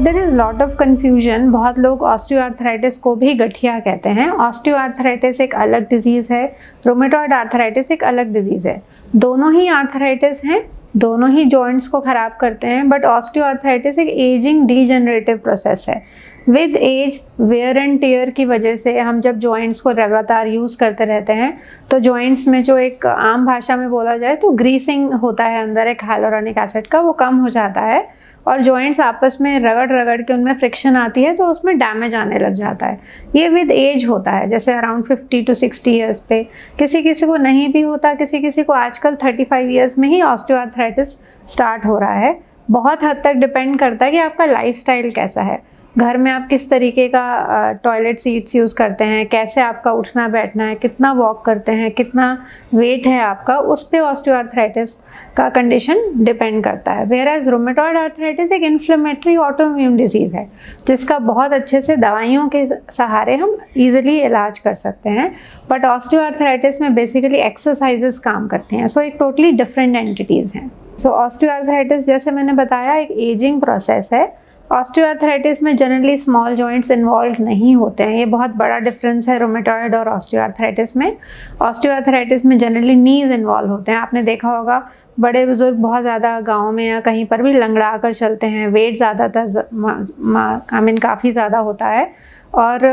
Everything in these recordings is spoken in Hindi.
There is lot of confusion. बहुत लोग ऑस्टियोआर्थराइटिस को भी गठिया कहते हैं। ऑस्टियोआर्थराइटिस एक अलग डिजीज़ है, रोमेटॉइड आर्थराइटिस एक अलग डिजीज़ है। दोनों ही आर्थराइटिस हैं, दोनों ही जॉइंट्स को ख़राब करते हैं, बट ऑस्टियोआर्थराइटिस एक एजिंग डीजनरेटिव प्रोसेस है। With age wear and tear की वजह से हम जब जॉइंट्स को लगातार यूज़ करते रहते हैं तो जॉइंट्स में जो एक आम भाषा में बोला जाए तो ग्रीसिंग होता है अंदर एक हाइलोरोनिक एसिड का, वो कम हो जाता है और जॉइंट्स आपस में रगड़ रगड़ के उनमें फ्रिक्शन आती है तो उसमें डैमेज आने लग जाता है। ये विद एज होता है, जैसे अराउंड 50 to 60 ईयर्स पे। किसी किसी को नहीं भी होता, किसी किसी को आजकल 35 ईयर्स में ही ऑस्टियोआर्थराइटिस स्टार्ट हो रहा है। बहुत हद तक डिपेंड करता है कि आपका लाइफस्टाइल कैसा है, घर में आप किस तरीके का टॉयलेट सीट्स यूज़ करते हैं, कैसे आपका उठना बैठना है, कितना वॉक करते हैं, कितना वेट है आपका, उस पे ऑस्टियोआर्थराइटिस का कंडीशन डिपेंड करता है। वेयर एज रोमेटॉइड आर्थराइटिस एक इन्फ्लेमेटरी ऑटोइम्यून डिजीज़ है जिसका बहुत अच्छे से दवाइयों के सहारे हम इजीली इलाज कर सकते हैं, बट ऑस्टियोआर्थराइटिस में बेसिकली एक्सरसाइजेस काम करते हैं। सो एक टोटली डिफरेंट एंटिटीज़ हैं। सो ऑस्टियोआर्थराइटिस जैसे मैंने बताया एक एजिंग प्रोसेस है। ऑस्टियोआर्थराइटिस में जनरली स्मॉल जॉइंट्स इन्वॉल्व नहीं होते हैं, ये बहुत बड़ा डिफरेंस है रोमेटॉइड और ऑस्टियोआर्थराइटिस में। ऑस्टियोआर्थराइटिस में जनरली नीज इन्वॉल्व होते हैं। आपने देखा होगा बड़े बुजुर्ग बहुत ज़्यादा गाँव में या कहीं पर भी लंगड़ा कर चलते हैं, वेट ज़्यादातर काफ़ी ज़्यादा होता है और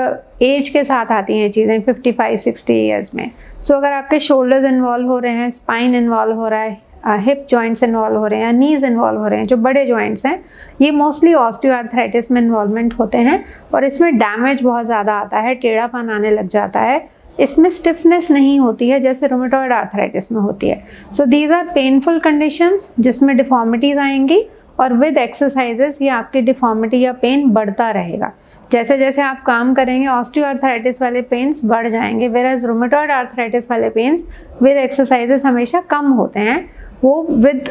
एज के साथ आती हैं चीज़ें 55-60 ईयर्स में। सो अगर आपके शोल्डर्स इन्वॉल्व हो रहे हैं, स्पाइन इन्वॉल्व हो रहा है, हिप जॉइंट्स इन्वॉल्व हो रहे हैं या नीज इन्वॉल्व हो रहे हैं, जो बड़े जॉइंट्स हैं, ये मोस्टली ऑस्टियोआर्थराइटिस में इन्वॉल्वमेंट होते हैं और इसमें डैमेज बहुत ज़्यादा आता है, टेढ़ापन आने लग जाता है। इसमें स्टिफनेस नहीं होती है जैसे रोमेटॉइड आर्थराइटिस में होती है। So these are painful conditions जिसमें डिफॉर्मिटीज़ आएंगी और विद एक्सरसाइजेस ये आपकी डिफॉर्मिटी या पेन बढ़ता रहेगा। जैसे जैसे आप काम करेंगे ऑस्टियोआर्थराइटिस वाले पेन्स बढ़ जाएंगे, वेराज रोमेटॉइड आर्थराइटिस वाले पेन्स विद एक्सरसाइजेस हमेशा कम होते हैं। वो विद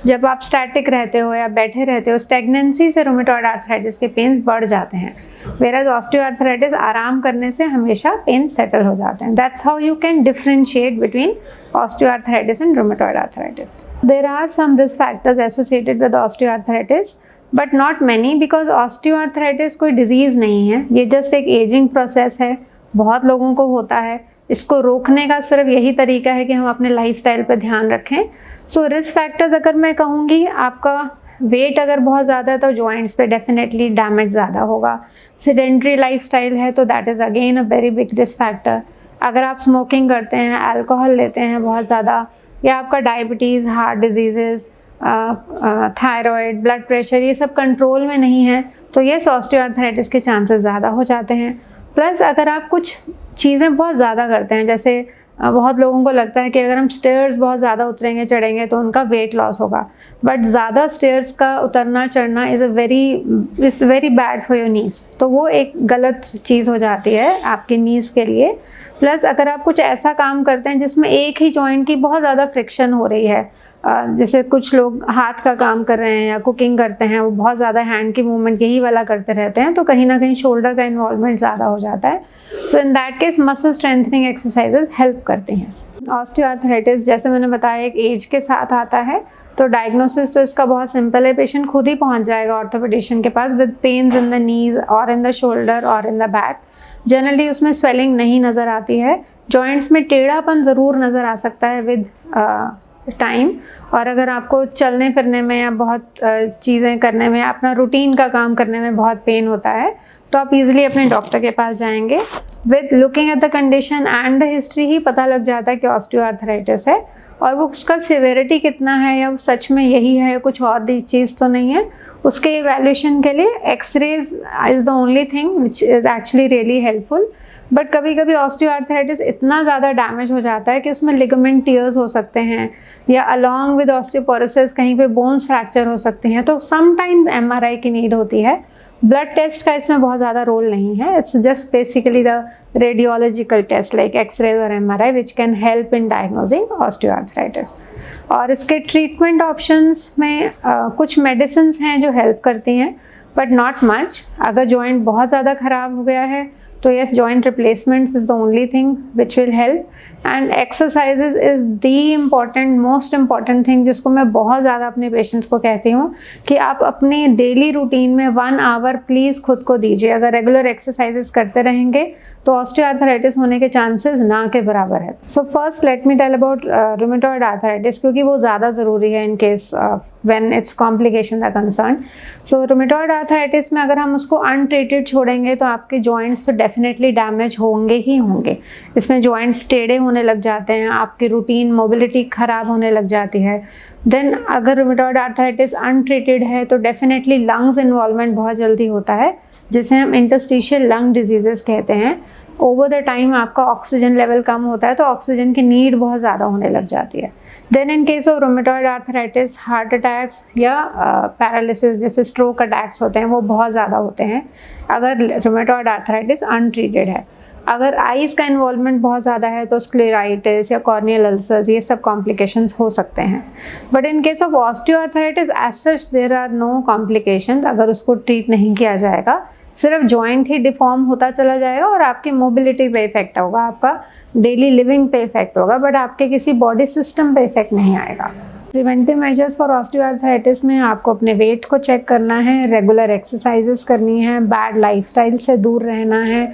जब आप स्टैटिक रहते हो या बैठे रहते हो, स्टेगनेंसी से रोमेटॉइड आर्थराइटिस के पेन्स बढ़ जाते हैं, वेराज ऑस्टियोआर्थराइटिस आराम करने से हमेशा पेन सेटल हो जाते हैं। That's how you can differentiate between osteoarthritis and rheumatoid arthritis. There are some risk factors associated with osteoarthritis but not many, because osteoarthritis कोई डिजीज़ नहीं है, ये जस्ट एक एजिंग प्रोसेस है, बहुत लोगों को होता है। इसको रोकने का सिर्फ यही तरीका है कि हम अपने लाइफस्टाइल पर ध्यान रखें। सो रिस्क फैक्टर्स अगर मैं कहूँगी, आपका वेट अगर बहुत ज़्यादा है तो जॉइंट्स पे डेफिनेटली डैमेज ज़्यादा होगा। सिडेंट्री लाइफस्टाइल है तो that is again a very big risk factor. अगर आप स्मोकिंग करते हैं, अल्कोहल लेते हैं बहुत ज़्यादा, या आपका diabetes, heart disease, thyroid, blood pressure, ये सब कंट्रोल में नहीं है तो ये ऑस्टियोआर्थराइटिस के चांसेस ज़्यादा हो जाते हैं। प्लस अगर आप कुछ चीज़ें बहुत ज़्यादा करते हैं, जैसे बहुत लोगों को लगता है कि अगर हम स्टेयर्स बहुत ज़्यादा उतरेंगे चढ़ेंगे तो उनका वेट लॉस होगा, बट ज़्यादा स्टेयर्स का उतरना चढ़ना is very bad for your knees, तो वो एक गलत चीज़ हो जाती है आपकी नीज़ के लिए। प्लस अगर आप कुछ ऐसा काम करते हैं जिसमें एक ही जॉइंट की बहुत ज़्यादा फ्रिक्शन हो रही है, जैसे कुछ लोग हाथ का काम कर रहे हैं या कुकिंग करते हैं, वो बहुत ज़्यादा हैंड की मूवमेंट यही वाला करते रहते हैं, तो कहीं ना कहीं शोल्डर का इन्वॉल्वमेंट ज़्यादा हो जाता है। So in that case muscle strengthening exercises help करती हैं। ऑस्टियोआर्थराइटिस जैसे मैंने बताया एक एज के साथ आता है, तो डायग्नोसिस तो इसका बहुत सिंपल है, पेशेंट खुद ही पहुंच जाएगा ऑर्थोपेडिशियन के पास with pains in the knees और इन द शोल्डर और इन द बैक। जनरली उसमें स्वेलिंग नहीं नज़र आती है, जॉइंट्स में टेढ़ापन ज़रूर नज़र आ सकता है विद टाइम, और अगर आपको चलने फिरने में या बहुत चीज़ें करने में, अपना रूटीन का काम करने में बहुत पेन होता है तो आप इजीली अपने डॉक्टर के पास जाएंगे। With looking at the condition and the history ही पता लग जाता है कि ऑस्टियोआर्थराइटिस है, और वो उसका सिविरिटी कितना है या वो सच में यही है, कुछ और चीज़ तो नहीं है। उसके इवैल्यूएशन के लिए x-rays is the only thing which is actually really helpful. But कभी कभी ऑस्टियोआर्थराइटिस इतना ज़्यादा डैमेज हो जाता है कि उसमें लिगामेंट टियर्स हो सकते हैं या अलॉन्ग विद ऑस्टियोपोरोसिस कहीं पे बोन्स फ्रैक्चर हो सकते हैं, तो समटाइम्स एमआरआई की नीड होती है। ब्लड टेस्ट का इसमें बहुत ज़्यादा रोल नहीं है, it's just basically the radiological test like x rays और MRI which can help in diagnosing osteoarthritis. और इसके ट्रीटमेंट ऑप्शंस में कुछ मेडिसिन्स हैं जो हेल्प करती हैं बट नॉट मच। अगर जॉइंट बहुत ज़्यादा ख़राब हो गया है तो yes, joint replacements is the only thing which will help. And exercises is the important, most important thing, जिसको मैं बहुत ज़्यादा अपने पेशेंट्स को कहती हूँ कि आप अपनी डेली रूटीन में 1 आवर प्लीज़ खुद को दीजिए। अगर रेगुलर एक्सरसाइजेज करते रहेंगे तो ऑस्टियोआर्थराइटिस होने के चांसेस ना के बराबर है। So first let me tell about rheumatoid arthritis, क्योंकि वो ज़्यादा ज़रूरी है in case when its complications are concern. So rheumatoid arthritis में अगर हम उसको अनट्रीटेड छोड़ेंगे तो आपके जॉइंट्स तो डेफिनेटली डैमेज होंगे ही होंगे। इसमें जॉइंट्स टेढ़े होने लग जाते हैं, आपकी रूटीन मोबिलिटी ख़राब होने लग जाती है। देन अगर रूमेटॉइड आर्थराइटिस अनट्रीटेड है तो डेफिनेटली लंग्स इन्वॉल्वमेंट बहुत जल्दी होता है, जिसे हम इंटरस्टिशियल लंग डिजीजेस कहते हैं। ओवर द टाइम आपका ऑक्सीजन लेवल कम होता है तो ऑक्सीजन की नीड बहुत ज़्यादा होने लग जाती है। Then in case of rheumatoid arthritis heart attacks या पैरालिसिस जैसे स्ट्रोक अटैक्स होते हैं, वो बहुत ज़्यादा होते हैं अगर रूमेटॉइड आर्थराइटिस अनट्रीटेड है। अगर आइज़ का इन्वॉल्वमेंट बहुत ज़्यादा है तो स्क्लेराइटिस या कॉर्नियल अल्सर्स, ये सब कॉम्प्लिकेशंस हो सकते हैं। But in case of osteoarthritis as such there are no complications. अगर उसको ट्रीट नहीं किया जाएगा, सिर्फ जॉइंट ही डिफॉर्म होता चला जाएगा और आपकी मोबिलिटी पे इफेक्ट होगा, आपका डेली लिविंग पे इफेक्ट होगा, बट आपके किसी बॉडी सिस्टम पे इफेक्ट नहीं आएगा। प्रिवेंटिव मेजर्स फॉर ऑस्टियोआर्थराइटिस में आपको अपने वेट को चेक करना है, रेगुलर एक्सरसाइजेस करनी है, बैड लाइफस्टाइल से दूर रहना है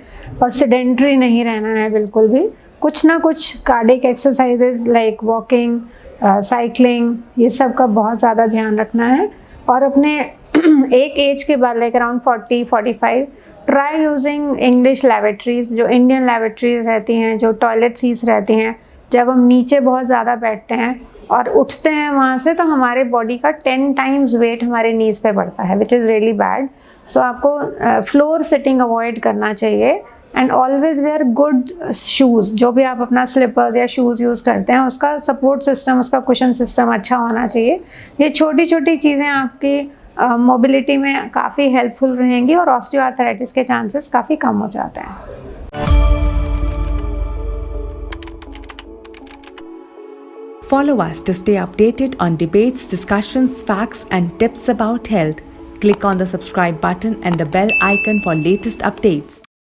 और सेडेंटरी नहीं रहना है बिल्कुल भी। कुछ ना कुछ cardiac exercises like walking, cycling, ये सब का बहुत ज़्यादा ध्यान रखना है। और अपने एक एज के बाद like around 40-45 try using English laboratories, जो इंडियन लैबोरेटरीज रहती हैं, जो टॉयलेट सीट्स रहती हैं। जब हम नीचे बहुत ज़्यादा बैठते हैं और उठते हैं वहाँ से तो हमारे बॉडी का 10 टाइम्स वेट हमारे नीज़ पे बढ़ता है, विच इज़ रियली बैड। सो आपको फ्लोर सिटिंग अवॉइड करना चाहिए and always wear good shoes. जो भी आप अपना स्लीपर्स या शूज़ यूज़ करते हैं, उसका सपोर्ट सिस्टम, उसका कुशन सिस्टम अच्छा होना चाहिए। ये छोटी छोटी चीज़ें आपकी मोबिलिटी में काफ़ी हेल्पफुल रहेंगी और ऑस्टियोआर्थराइटिस के चांसेस काफ़ी कम हो जाते हैं। Follow us to stay updated on debates, discussions, facts, and tips about health. Click on the subscribe button and the bell icon for latest updates.